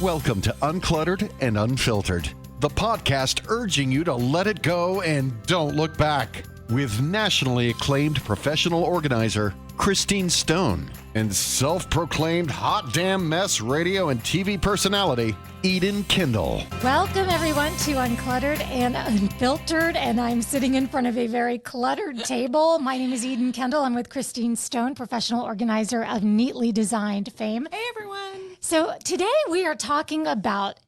Welcome to Uncluttered and Unfiltered, the podcast urging you to let it go and don't look back. With nationally acclaimed professional organizer Christine Stone and self-proclaimed hot damn mess radio and TV personality Eden Kendall. Welcome everyone to Uncluttered and Unfiltered, and I'm sitting in front of a very cluttered table. My name is Eden Kendall. I'm with Christine Stone, professional organizer of Neatly Designed fame. Hey everyone. So today we are talking about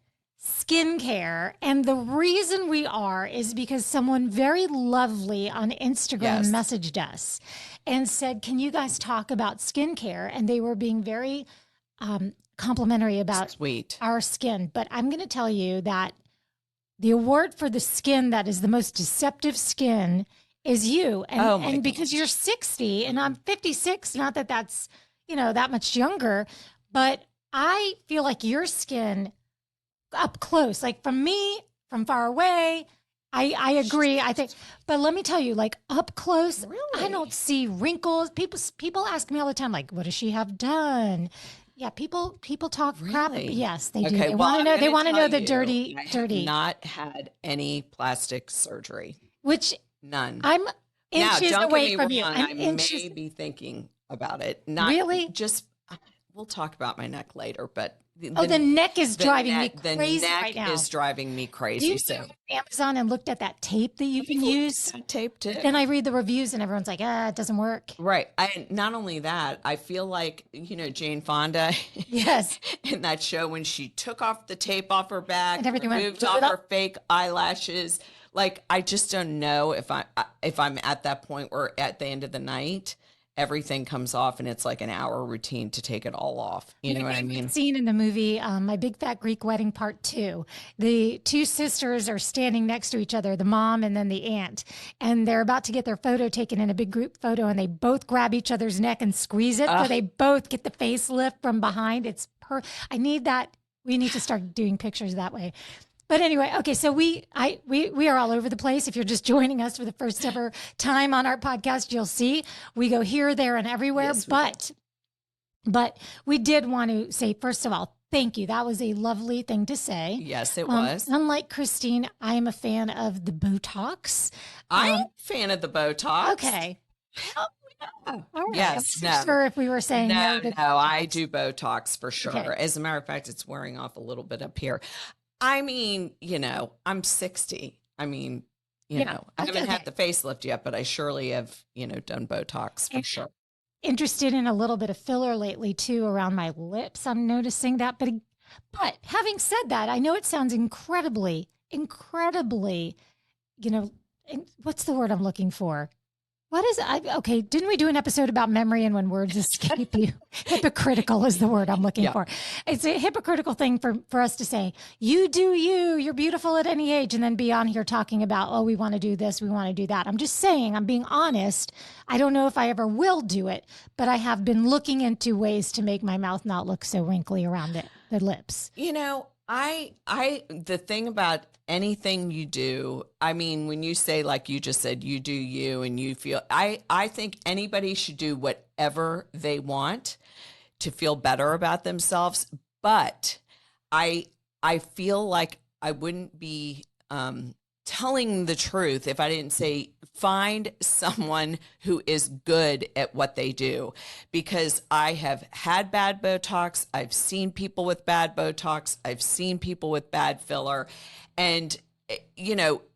skincare, and the reason we are is because someone very lovely on Instagram messaged us and said, can you guys talk about skincare? And they were being very complimentary about our skin. But I'm going to tell you that the award for the skin that is the most deceptive skin is you. And because you're 60 and I'm 56, not that that's, that much younger, but I feel like your skin up close, like from me, from far away, I agree. I think, but let me tell you, like up close, really? I don't see wrinkles. People ask me all the time, like, what does she have done? Yeah, people talk crap. Yes, they do. They want to know. They want to know the dirty. I have not had any plastic surgery. Which none. I'm inches away from you. I may be thinking about it. Not really. Just we'll talk about my neck later, but. The neck is driving me crazy right now. The neck is driving me crazy. You go to Amazon and looked at that tape that you can use? That tape too. Then I read the reviews and everyone's like, it doesn't work. Right. Not only that, I feel like, Jane Fonda. Yes. In that show when she took off the tape off her back, and everything removed off her fake eyelashes. Like, I just don't know if I'm at that point where at the end of the night, everything comes off and it's like an hour routine to take it all off. You know what I mean? Scene in the movie, My Big Fat Greek Wedding Part 2. The two sisters are standing next to each other, the mom and then the aunt, and they're about to get their photo taken in a big group photo, and they both grab each other's neck and squeeze it so they both get the facelift from behind. I need that. We need to start doing pictures that way. But anyway, okay, so we are all over the place. If you're just joining us for the first ever time on our podcast, you'll see we go here, there, and everywhere. Yes, but we did want to say, first of all, thank you. That was a lovely thing to say. Yes, it was. Unlike Christine, I am a fan of the Botox. I'm a fan of the Botox. Okay. Hell yeah. All right. Yes. I'm sure if we were saying no, I do Botox for sure. Okay. As a matter of fact, it's wearing off a little bit up here. I mean, I'm 60. I mean, I haven't had the facelift yet, but I surely have, done Botox for sure. Interested in a little bit of filler lately too around my lips. I'm noticing that. But having said that, I know it sounds incredibly, what's the word I'm looking for? What is okay, didn't we do an episode about memory and when words escape you? Hypocritical is the word I'm looking for. It's a hypocritical thing for us to say, you do you're beautiful at any age, and then be on here talking about, we want to do this, we want to do that. I'm just saying, I'm being honest. I don't know if I ever will do it, but I have been looking into ways to make my mouth not look so wrinkly around the lips. The thing about anything you do, I mean, when you say, like you just said, you do you and you feel, I think anybody should do whatever they want to feel better about themselves. But I feel like I wouldn't be telling the truth if I didn't say, find someone who is good at what they do, because I have had bad Botox. I've seen people with bad Botox. I've seen people with bad filler. And,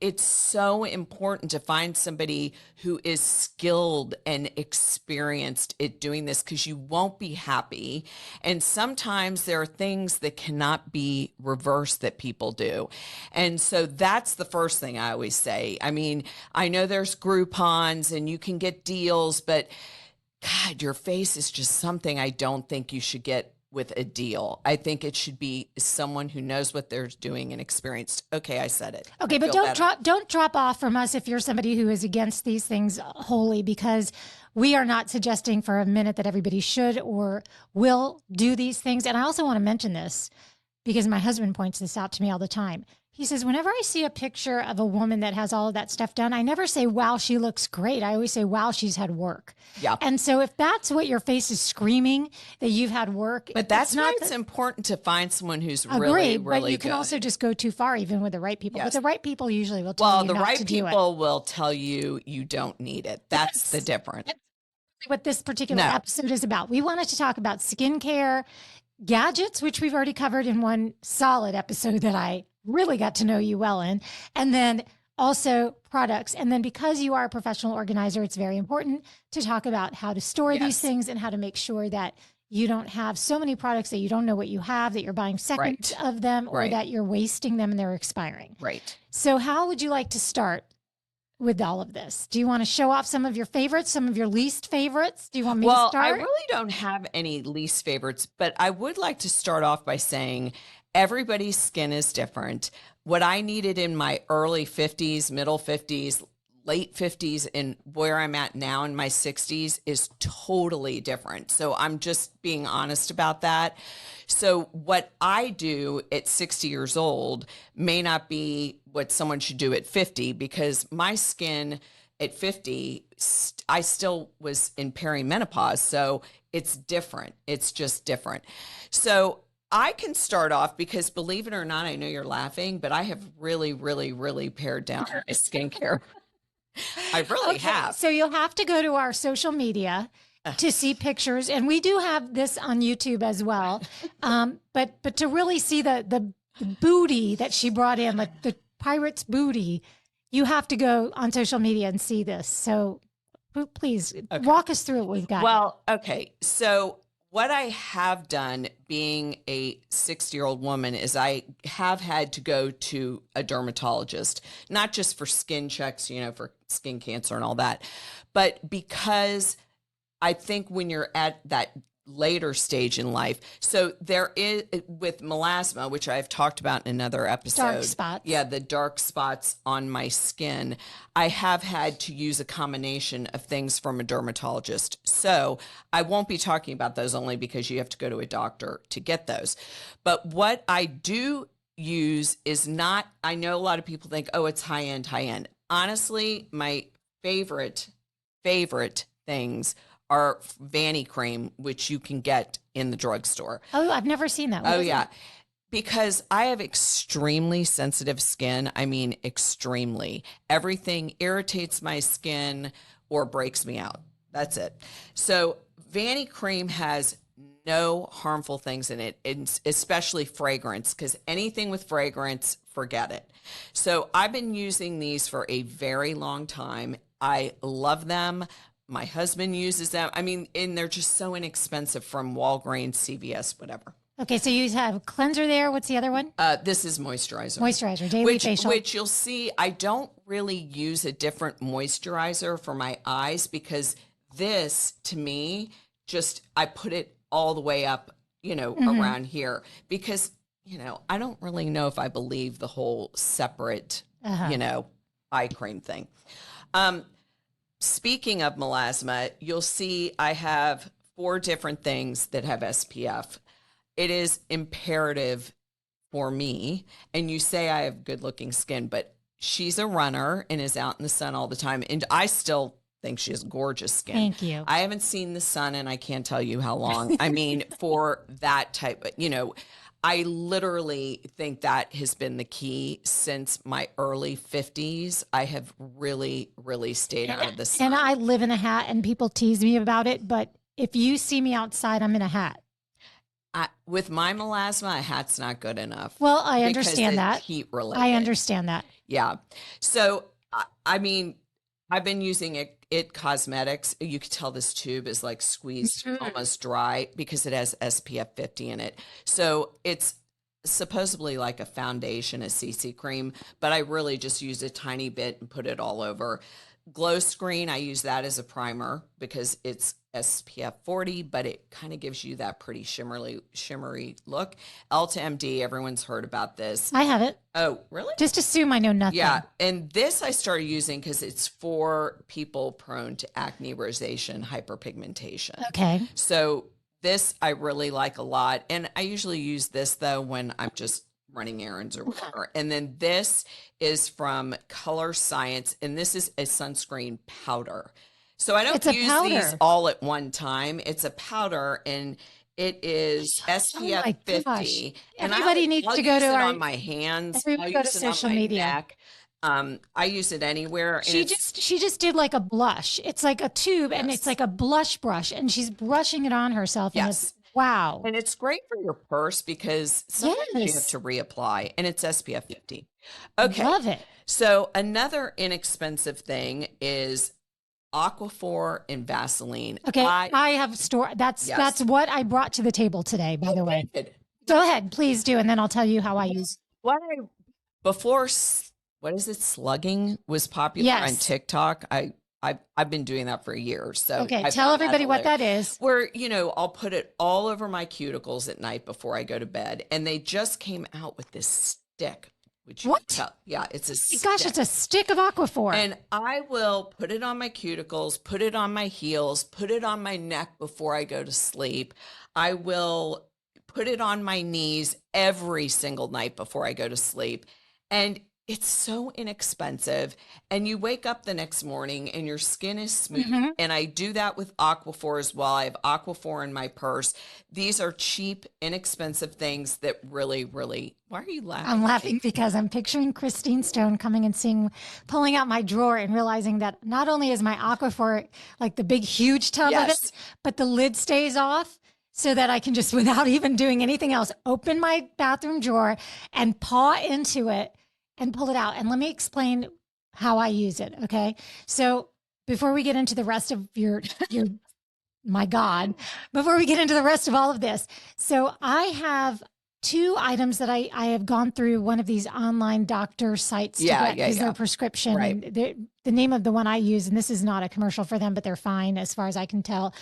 it's so important to find somebody who is skilled and experienced at doing this, because you won't be happy. And sometimes there are things that cannot be reversed that people do. And so that's the first thing I always say. I mean, I know there's Groupons and you can get deals, but God, your face is just something I don't think you should get with a deal. I think it should be someone who knows what they're doing and experienced. Okay, I said it. Okay, but don't drop off from us if you're somebody who is against these things wholly, because we are not suggesting for a minute that everybody should or will do these things. And I also want to mention this because my husband points this out to me all the time. He says, whenever I see a picture of a woman that has all of that stuff done, I never say, wow, she looks great. I always say, wow, she's had work. Yeah. And so if that's what your face is screaming, that you've had work. But that's why it's important to find someone who's really, really but you can good. Also just go too far, even with the right people. Yes. But the right people usually will tell you the not right to do it. people will tell you you don't need it. That's the difference. What this particular episode is about. We wanted to talk about skincare, gadgets, which we've already covered in one solid episode that I really got to know you well in, and then also products. And then because you are a professional organizer, it's very important to talk about how to store these things and how to make sure that you don't have so many products that you don't know what you have, that you're buying seconds of them, or that you're wasting them and they're expiring. Right. So how would you like to start with all of this? Do you want to show off some of your favorites, some of your least favorites? Do you want me to start? Well, I really don't have any least favorites, but I would like to start off by saying everybody's skin is different. What I needed in my early 50s, middle 50s, late 50s, and where I'm at now in my 60s is totally different. So I'm just being honest about that. So what I do at 60 years old may not be what someone should do at 50, because my skin at 50, I still was in perimenopause. So it's different. It's just different. So I can start off because, believe it or not, I know you're laughing, but I have really, really, really pared down my skincare. I really have. So you'll have to go to our social media to see pictures, and we do have this on YouTube as well. But to really see the booty that she brought in, like the pirate's booty, you have to go on social media and see this. So please walk us through what we've got. Well, okay. So what I have done, being a 60-year-old woman, is I have had to go to a dermatologist, not just for skin checks, for skin cancer and all that, but because I think when you're at that later stage in life, so there is, with melasma, which I've talked about in another episode. Dark spots. Yeah, the dark spots on my skin. I have had to use a combination of things from a dermatologist. So I won't be talking about those, only because you have to go to a doctor to get those. But what I do use is not, I know a lot of people think, oh, it's high end. Honestly, my favorite things are Vanny Cream, which you can get in the drugstore. Oh, I've never seen that. What is it? Because I have extremely sensitive skin. I mean, extremely. Everything irritates my skin or breaks me out. That's it. So Vanny Cream has no harmful things in it, especially fragrance, because anything with fragrance, forget it. So I've been using these for a very long time. I love them. My husband uses them. I mean, and they're just so inexpensive, from Walgreens, CVS, whatever. Okay, so you have cleanser there. What's the other one? This is moisturizer. Moisturizer, daily facial. Which you'll see, I don't really use a different moisturizer for my eyes, because this, to me, I put it all the way up, around here, because, I don't really know if I believe the whole separate, eye cream thing. Speaking of melasma, you'll see I have 4 different things that have SPF. It is imperative for me. And you say I have good looking skin, but she's a runner and is out in the sun all the time. And I still think she has gorgeous skin. Thank you. I haven't seen the sun and I can't tell you how long. I mean, for that type of, I literally think that has been the key since my early 50s. I have really, really stayed out of the sun. And I live in a hat, and people tease me about it, but if you see me outside, I'm in a hat. With my melasma, a hat's not good enough. Well, I understand that. Heat related. I understand that. Yeah. So, I mean, I've been using it Cosmetics. You could tell this tube is like squeezed almost dry, because it has SPF 50 in it. So it's supposedly like a foundation, a CC cream, but I really just use a tiny bit and put it all over. Glow Screen, I use that as a primer because it's SPF 40, but it kind of gives you that pretty shimmery look. Elta MD, everyone's heard about this. I have it. Oh, really? Just assume I know nothing. Yeah, and this I started using because it's for people prone to acne, rosacea, hyperpigmentation. Okay. So this I really like a lot, and I usually use this though when I'm just running errands or whatever. And then this is from Color Science, and this is a sunscreen powder. So I don't use these all at one time. It's a powder, and it is SPF 50. And everybody needs to go to on my hands. Everybody go to social media. Neck. I use it anywhere. And she just did like a blush. It's like a tube, and it's like a blush brush, and she's brushing it on herself. And it's wow. And it's great for your purse because sometimes you have to reapply, and it's SPF 50. Okay. Love it. So another inexpensive thing is Aquaphor and Vaseline. Okay. I have a store. That's what I brought to the table today, by the way. Go ahead, please do. And then I'll tell you how I use. Before, what is it? Slugging was popular on TikTok. I've been doing that for a year. So okay, tell everybody what that is. Where, I'll put it all over my cuticles at night before I go to bed. And they just came out with this stick. What? Yeah, it's a stick. Gosh, it's a stick of Aquaphor. And I will put it on my cuticles, put it on my heels, put it on my neck before I go to sleep. I will put it on my knees every single night before I go to sleep. And it's so inexpensive. And you wake up the next morning and your skin is smooth. Mm-hmm. And I do that with Aquaphor as well. I have Aquaphor in my purse. These are cheap, inexpensive things that really, really. Why are you laughing? I'm laughing because I'm picturing Christine Stone coming and pulling out my drawer and realizing that not only is my Aquaphor like the big, huge tub of it, but the lid stays off. So that I can just, without even doing anything else, open my bathroom drawer and paw into it and pull it out. And let me explain how I use it. Okay. So before we get into the rest of your, my God, before we get into the rest of all of this. So I have 2 items that I have gone through one of these online doctor sites to get because they're prescription. Right. And the name of the one I use, and this is not a commercial for them, but they're fine as far as I can tell,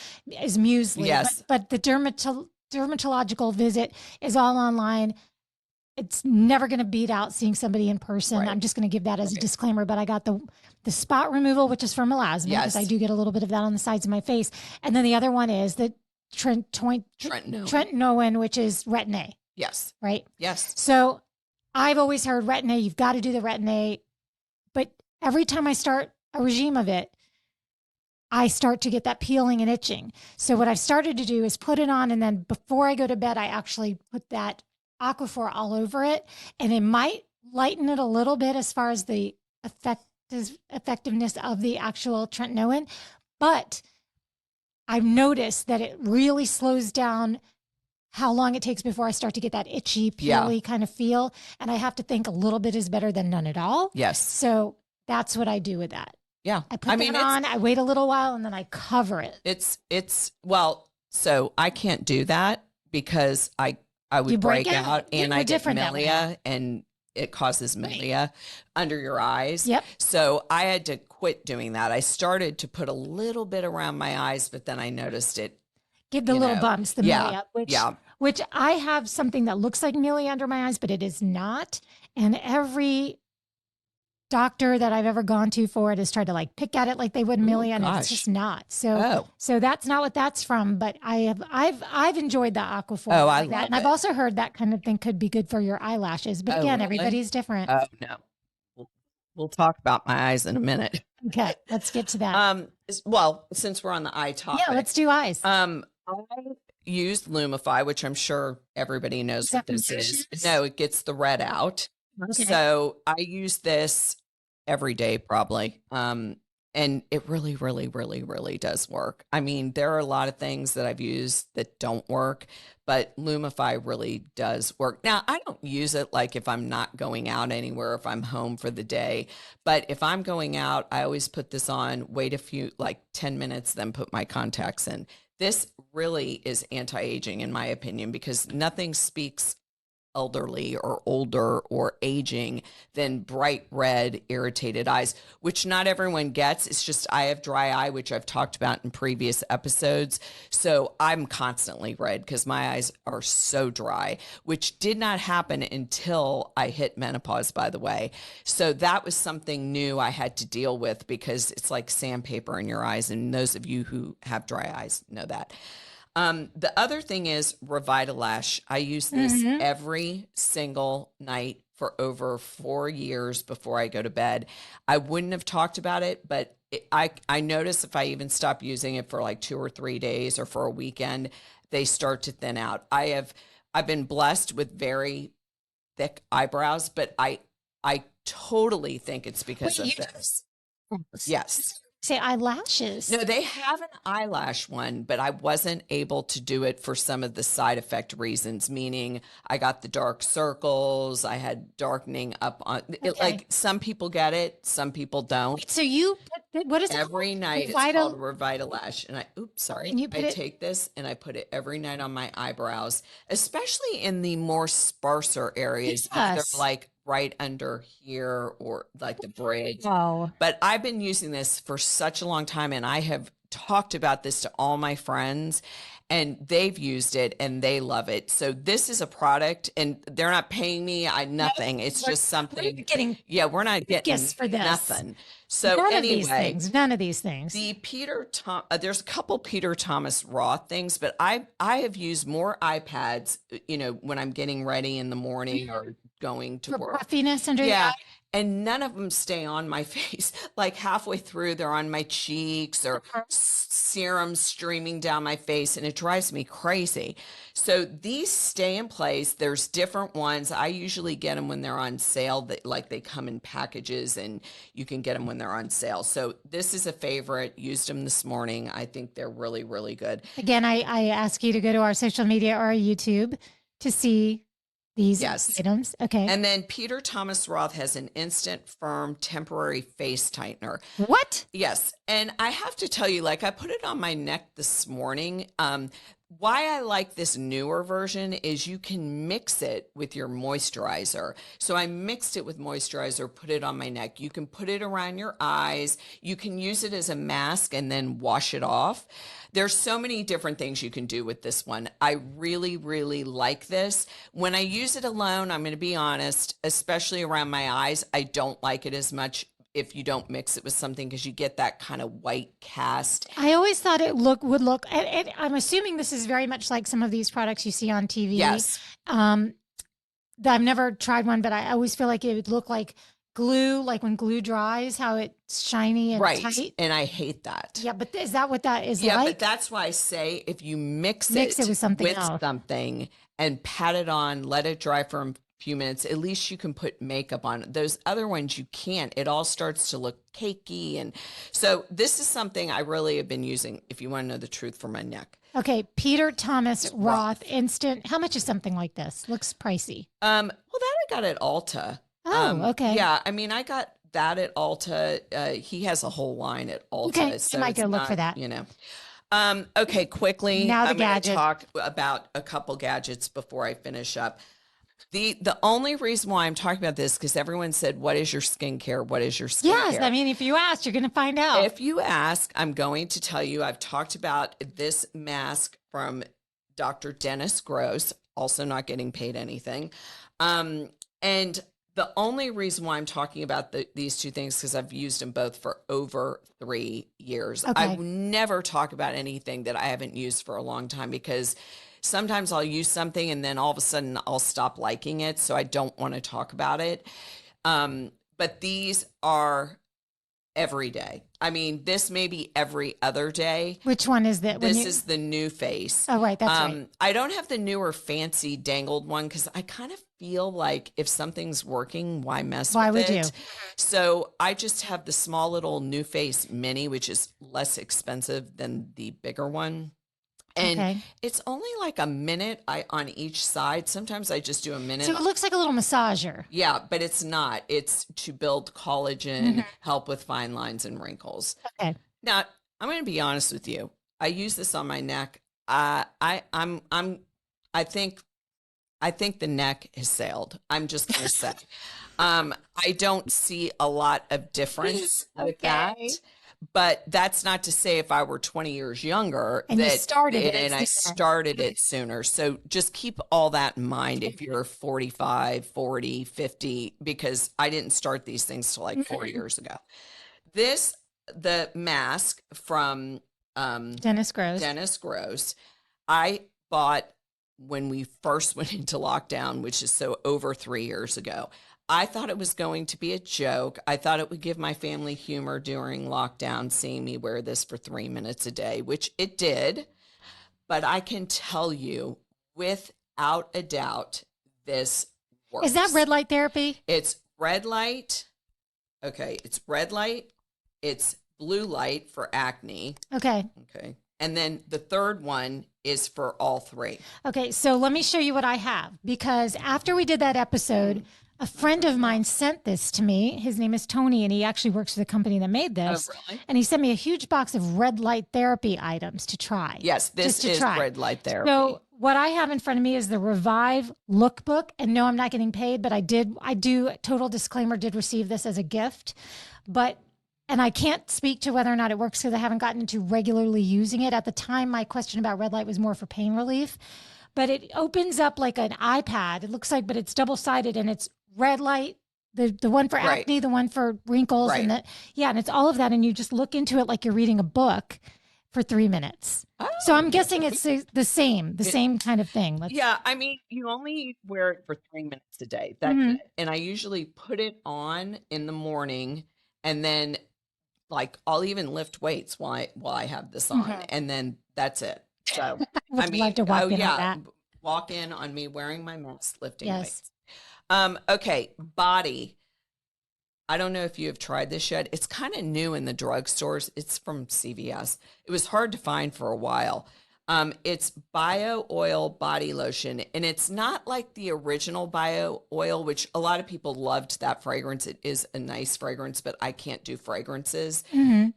is Muesli. Yes. But the dermatological visit is all online. It's never going to beat out seeing somebody in person. Right. I'm just going to give that as a disclaimer, but I got the spot removal, which is for melasma, because I do get a little bit of that on the sides of my face. And then the other one is the Tretinoin, which is Retin-A. Yes. Right? Yes. So I've always heard Retin-A, you've got to do the Retin-A, but every time I start a regime of it, I start to get that peeling and itching. So what I've started to do is put it on, and then before I go to bed, I actually put that Aquaphor all over it, and it might lighten it a little bit as far as the effectiveness of the actual tretinoin, but I've noticed that it really slows down how long it takes before I start to get that itchy, peely kind of feel, and I have to think a little bit is better than none at all. Yes. So that's what I do with that. Yeah. I put that on, I wait a little while, and then I cover it. So I can't do that because I would break out and I get milia, and it causes milia under your eyes. Yep. So I had to quit doing that. I started to put a little bit around my eyes, but then I noticed it. Give the little bumps, the milia, which I have something that looks like milia under my eyes, but it is not. And every doctor that I've ever gone to for it has tried to like pick at it like they would milia, and it's just not. So that's not what that's from. But I've enjoyed the Aquaphor. Oh, I love that. And I've also heard that kind of thing could be good for your eyelashes. But again, everybody's different. Oh no, we'll talk about my eyes in a minute. Okay, let's get to that. Well, since we're on the eye topic, let's do eyes. I used Lumify, which I'm sure everybody knows what this is. No, it gets the red out. Okay. So I use this every day probably. And it really, really, really, really does work. I mean, there are a lot of things that I've used that don't work, but Lumify really does work. Now, I don't use it like if I'm not going out anywhere, if I'm home for the day. But if I'm going out, I always put this on, wait a few, like 10 minutes, then put my contacts in. This really is anti-aging in my opinion, because nothing speaks elderly or older or aging than bright red irritated eyes, which not everyone gets. It's just I have dry eye, which I've talked about in previous episodes. So I'm constantly red because my eyes are so dry, which did not happen until I hit menopause, by the way. So that was something new I had to deal with because it's like sandpaper in your eyes. And those of you who have dry eyes know that. The other thing is Revitalash. I use this every single night for over 4 years before I go to bed. I wouldn't have talked about it, but I notice if I even stop using it for like 2 or 3 days or for a weekend, they start to thin out. I've been blessed with very thick eyebrows, but I totally think it's because of this. Yes. Say eyelashes. No, they have an eyelash one, but I wasn't able to do it for some of the side effect reasons, meaning I got the dark circles, I had darkening up on it. Like some people get it, some people don't. So you put, what is it every night? It's called Revitalash, and I take this and I put it every night on my eyebrows, especially in the more sparser areas, either like right under here or like the bridge. Wow. But I've been using this for such a long time, and I have talked about this to all my friends, and they've used it and they love it. So this is a product, and they're not paying me. Nothing. It's just something. We're not getting gifts for this. Nothing. So none anyway, of these things. The there's a couple Peter Thomas Roth things, but I have used more iPads, when I'm getting ready in the morning or going to work. Puffiness under your eye? And none of them stay on my face. Like halfway through, they're on my cheeks or serum streaming down my face, and it drives me crazy. So these stay in place. There's different ones. I usually get them when they're on sale. They come in packages, and you can get them when they're on sale. So this is a favorite. Used them this morning. I think they're really, really good. Again, I ask you to go to our social media or our YouTube to see these items. Okay. And then Peter Thomas Roth has an instant firm temporary face tightener. What? Yes. And I have to tell you, I put it on my neck this morning. Why I like this newer version is you can mix it with your moisturizer. So I mixed it with moisturizer, put it on my neck. You can put it around your eyes. You can use it as a mask and then wash it off. There's so many different things you can do with this one. I really, really like this. When I use it alone, I'm going to be honest, especially around my eyes, I don't like it as much if you don't mix it with something, because you get that kind of white cast. I always thought it would look, and I'm assuming this is very much like some of these products you see on TV. Yes. I've never tried one, but I always feel like it would look like glue, like when glue dries, how it's shiny and tight. And I hate that. Yeah, but is that what that is like? Yeah, but that's why I say if you mix it with something else. And pat it on, let it dry for a few minutes, at least you can put makeup on it. Those other ones you can't. It all starts to look cakey. And so this is something I really have been using, if you want to know the truth, for my neck. Okay, Peter Thomas Roth instant. How much is something like this? Looks pricey. Well, that I got at Ulta. Oh, okay. Yeah, I mean, I got that at Ulta. He has a whole line at Ulta. Okay, so I might go look for that. Okay, quickly. Now I'm going to talk about a couple gadgets before I finish up. The only reason why I'm talking about this, because everyone said, what is your skincare? What is your skincare? Yes, I mean, if you ask, you're going to find out. If you ask, I'm going to tell you. I've talked about this mask from Dr. Dennis Gross, also not getting paid anything. And the only reason why I'm talking about these two things, because I've used them both for over 3 years. Okay. I never talk about anything that I haven't used for a long time, because sometimes I'll use something and then all of a sudden I'll stop liking it. So I don't want to talk about it. But these are every day. I mean, this may be every other day. Which one is that? This is the new face. Oh, right. That's right. I don't have the newer fancy dangled one, because I kind of feel like if something's working, why mess with it? Why would you? So I just have the small little new face mini, which is less expensive than the bigger one. And it's only like a minute on each side. Sometimes I just do a minute. So it looks like a little massager. Yeah, but it's not. It's to build collagen, help with fine lines and wrinkles. Okay. Now, I'm going to be honest with you. I use this on my neck. I think the neck has sailed. I'm just going to say. I don't see a lot of difference with that. But that's not to say if I were 20 years younger and I started it sooner. So just keep all that in mind if you're 45, 40, 50, because I didn't start these things till like 4 years ago. The mask from Dennis Gross. I bought when we first went into lockdown, which is so over 3 years ago. I thought it was going to be a joke. I thought it would give my family humor during lockdown, seeing me wear this for 3 minutes a day, which it did. But I can tell you without a doubt, this works. Is that red light therapy? It's red light. Okay. It's red light. It's blue light for acne. Okay. Okay. And then the third one is for all three. Okay. So let me show you what I have, because after we did that episode, a friend of mine sent this to me. His name is Tony, and he actually works for the company that made this. Oh, really? And he sent me a huge box of red light therapy items to try. Yes, this is red light therapy. So what I have in front of me is the Revive Lookbook. And no, I'm not getting paid, but I do, total disclaimer, did receive this as a gift. And I can't speak to whether or not it works because I haven't gotten into regularly using it. At the time, my question about red light was more for pain relief. But it opens up like an iPad. It looks like, but it's double-sided, and it's red light, the one for acne, the one for wrinkles, and and it's all of that. And you just look into it like you're reading a book for 3 minutes. Oh, so I'm guessing it's the same kind of thing. Yeah, I mean, you only wear it for 3 minutes a day. That's it. And I usually put it on in the morning, and then like I'll even lift weights while I have this on, and then that's it. So I mean, like to walk in on that. Walk in on me wearing my mask, lifting weights. Okay, body. I don't know if you have tried this yet. It's kind of new in the drugstores. It's from CVS. It was hard to find for a while. It's bio oil body lotion, and it's not like the original bio oil, which a lot of people loved that fragrance. It is a nice fragrance, but I can't do fragrances.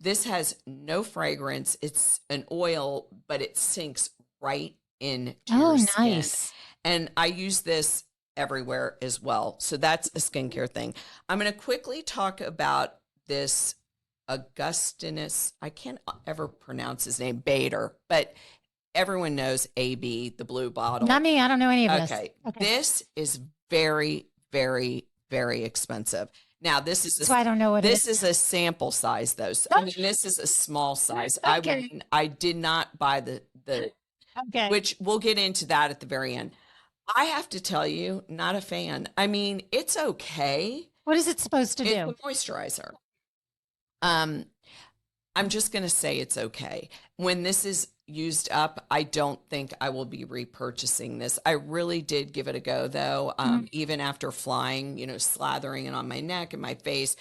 This has no fragrance. It's an oil, but it sinks right into your skin. Nice. And I use this everywhere as well. So that's a skincare thing. I'm going to quickly talk about this Augustinus. I can't ever pronounce his name, Bader, but everyone knows AB, the blue bottle. Not me. I don't know any of this. Okay. This is very, very, very expensive. Now, so I don't know what this is a sample size, though. So, I mean, this is a small size. Okay. I did not buy the which we'll get into that at the very end. I have to tell you, not a fan. I mean, it's okay. What is it supposed to do? It's a moisturizer. I'm just going to say it's okay. When this is used up, I don't think I will be repurchasing this. I really did give it a go, though. Even after flying, slathering it on my neck and my face.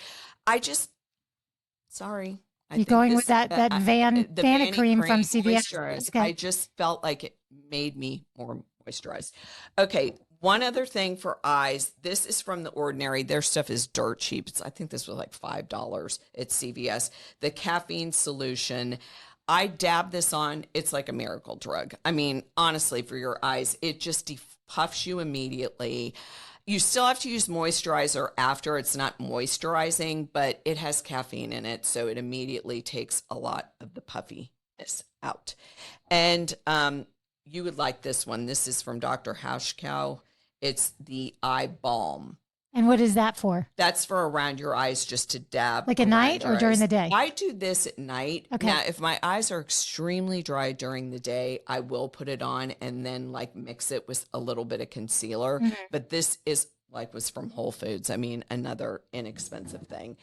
Sorry. You're going with that Vanny Cream from CVS. Okay. I just felt like it made me more moisturized. Okay. One other thing for eyes. This is from The Ordinary. Their stuff is dirt cheap. I think this was like $5 at CVS. The caffeine solution. I dab this on. It's like a miracle drug. I mean, honestly, for your eyes, it just depuffs you immediately. You still have to use moisturizer after. It's not moisturizing, but it has caffeine in it, so it immediately takes a lot of the puffiness out. And you would like this one. This is from Dr. Hauschkow. It's the eye balm. And what is that for? That's for around your eyes, just to dab. Like at night or during the day? I do this at night. Okay. Now, if my eyes are extremely dry during the day, I will put it on and then like mix it with a little bit of concealer. But this is was from Whole Foods. I mean, another inexpensive thing.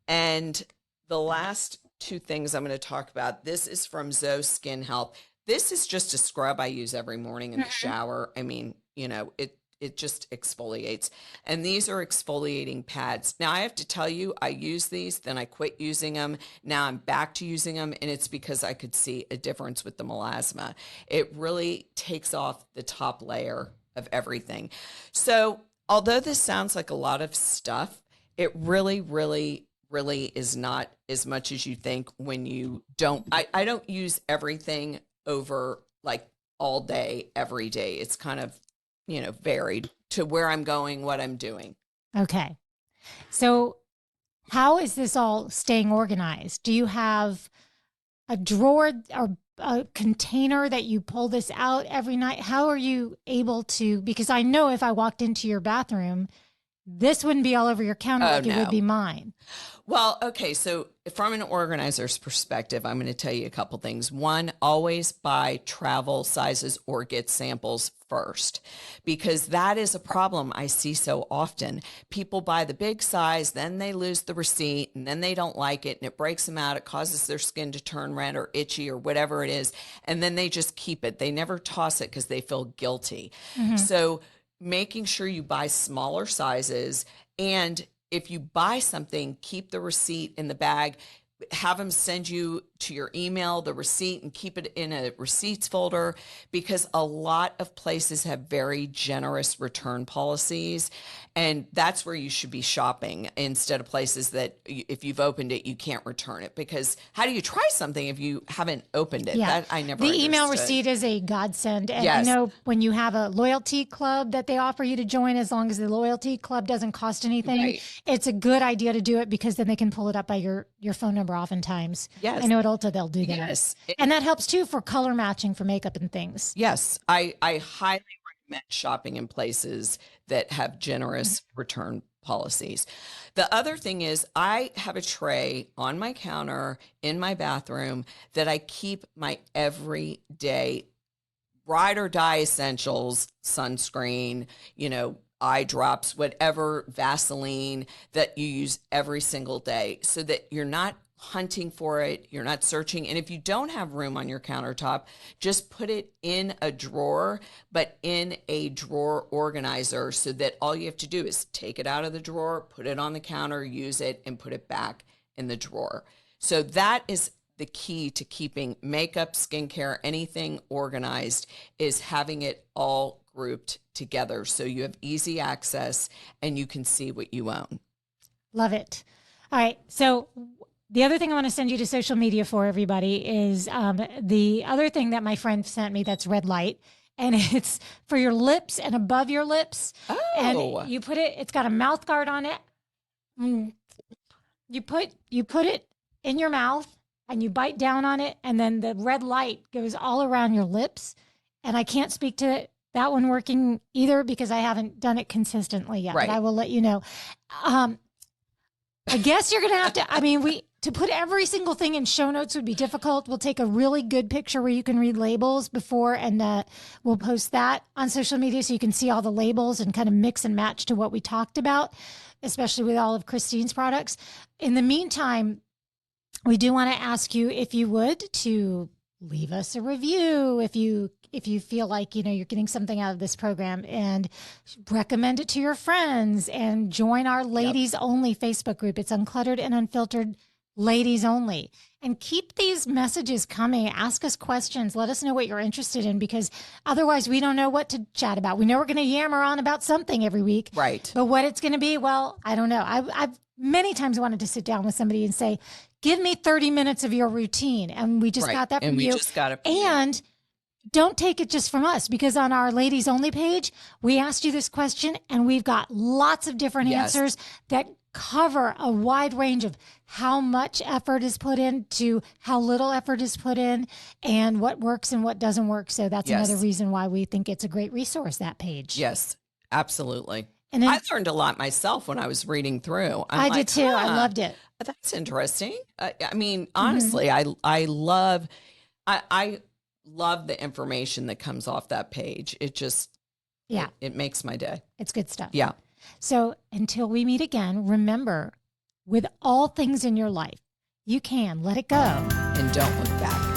And the last two things I'm going to talk about, this is from Zoe Skin Health. This is just a scrub I use every morning in the shower. I mean, it just exfoliates. And these are exfoliating pads. Now, I have to tell you, I use these, then I quit using them. Now I'm back to using them, and it's because I could see a difference with the melasma. It really takes off the top layer of everything. So although this sounds like a lot of stuff, it really, really, really is not as much as you think when you don't. I don't use everything over like all day, every day. It's kind of varied to where I'm going, what I'm doing. Okay. So how is this all staying organized? Do you have a drawer or a container that you pull this out every night? How are you able to, because I know if I walked into your bathroom, this wouldn't be all over your counter like it would be mine. Well, okay. So from an organizer's perspective, I'm going to tell you a couple things. One, always buy travel sizes or get samples first, because that is a problem I see so often. People buy the big size, then they lose the receipt, and then they don't like it, and it breaks them out. It causes their skin to turn red or itchy or whatever it is. And then they just keep it. They never toss it because they feel guilty. So making sure you buy smaller sizes, and if you buy something, keep the receipt in the bag. Have them send you to your email the receipt and keep it in a receipts folder, because a lot of places have very generous return policies, and that's where you should be shopping instead of places that if you've opened it, you can't return it, because how do you try something if you haven't opened it? Yeah. That I never The email understood. receipt is a godsend. And Yes. I know when you have a loyalty club that they offer you to join, as long as the loyalty club doesn't cost anything, Right. it's a good idea to do it, because then they can pull it up by your phone number oftentimes. Yes. I know at Ulta they'll do that. Yes. And that helps too for color matching for makeup and things. Yes, I highly recommend shopping in places that have generous return policies. The other thing is, I have a tray on my counter in my bathroom that I keep my everyday ride or die essentials, sunscreen, eye drops, whatever, Vaseline that you use every single day, so that you're not hunting for it, you're not searching. And if you don't have room on your countertop, just put it in a drawer, but in a drawer organizer, so that all you have to do is take it out of the drawer, put it on the counter, use it, and put it back in the drawer. So that is the key to keeping makeup, skincare, anything organized, is having it all grouped together so you have easy access and you can see what you own. Love it. All right. So the other thing I want to send you to social media for, everybody, is the other thing that my friend sent me that's red light. And it's for your lips and above your lips. Oh. And you put it, it's got a mouth guard on it. You put it in your mouth and you bite down on it. And then the red light goes all around your lips. And I can't speak to that one working either, because I haven't done it consistently yet. Right. But I will let you know. I guess you're going to have to, to put every single thing in show notes would be difficult. We'll take a really good picture where you can read labels before, and we'll post that on social media so you can see all the labels and kind of mix and match to what we talked about, especially with all of Christine's products. In the meantime, we do want to ask you, if you would, to leave us a review if you feel like you're getting something out of this program, and recommend it to your friends, and join our ladies only Facebook group. It's Uncluttered and Unfiltered Ladies Only. And keep these messages coming. Ask us questions. Let us know what you're interested in, because otherwise we don't know what to chat about. We know we're going to yammer on about something every week. Right. But what it's going to be, well, I don't know. I've many times wanted to sit down with somebody and say, give me 30 minutes of your routine. And we just got that from you. And we just got it from you. And don't take it just from us, because on our ladies only page, we asked you this question and we've got lots of different answers that cover a wide range of how much effort is put in to how little effort is put in, and what works and what doesn't work. So that's another reason why we think it's a great resource, that page. Yes, absolutely. And then, I learned a lot myself when I was reading through. I did too. I loved it. That's interesting. Honestly, I love the information that comes off that page. It just, it makes my day. It's good stuff. Yeah. So until we meet again, remember, with all things in your life, you can let it go And don't look back.